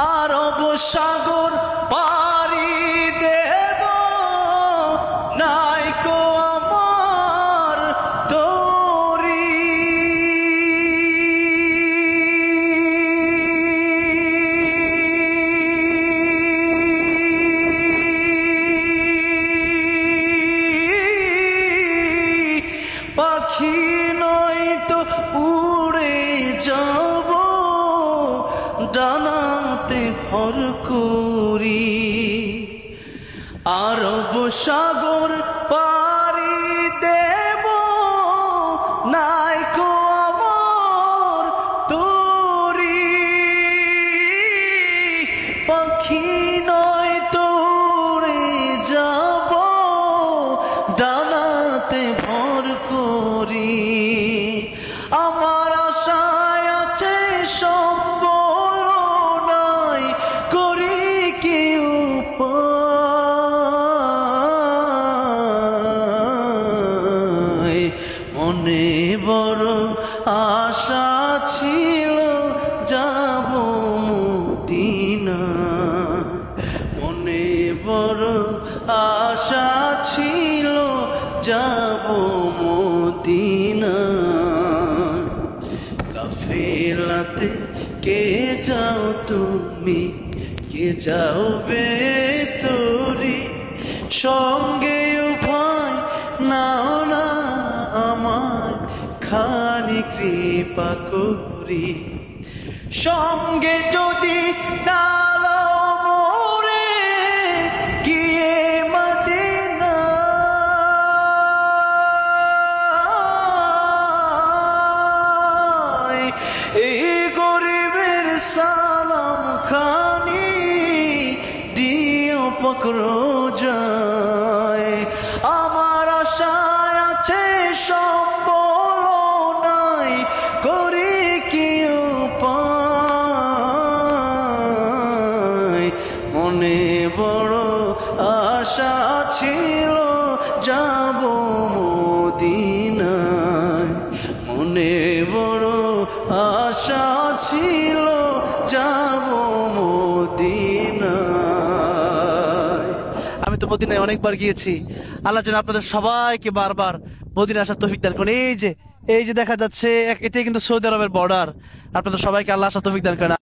আরব সাগর পাড়ি দেব, নাইকো আমার তরি। পাখি নয়তো উড়ে যাব, ডানাতে ভর করি। আরব সাগর পাড়ি দেব, নাইকো আমার তরি। পাখি নয়তো উড়ে যাব, ডানাতে ভর করি। আমার আশায় আছে সম্বল নাই, করি কি উপায়। মনে বড় আশা ছিল যাব মদিনা, মনে বড় আশা ছিল যাব মদিনা। কাফেলাতে কে যাও তুমি, কে যাও বেতরি। সঙ্গে উভয় নাও না আমায়, খানি কৃপা করি। সঙ্গে যদি না লও মোরে, গিয়ে মদিনা এই গরিবের সালাম খানি দিও পকড়ো যায়। আমার আশায় আছে সম্বল নাই, করি কি উপায়। মনে বড় আশা ছিল যাব মদিনায়, মনে বড় আশা ছিল যাব মদিনায়। আমি তো মদিনায় অনেকবার গিয়েছি। আল্লাহ যেন আপনাদের সবাইকে বারবার মদিনায় আসার তৌফিক দান করেন। এই যে দেখা যাচ্ছে, এটাই কিন্তু সৌদি আরবের বর্ডার। আপনাদের সবাইকে আল্লাহ আসার তৌফিক দান করেন।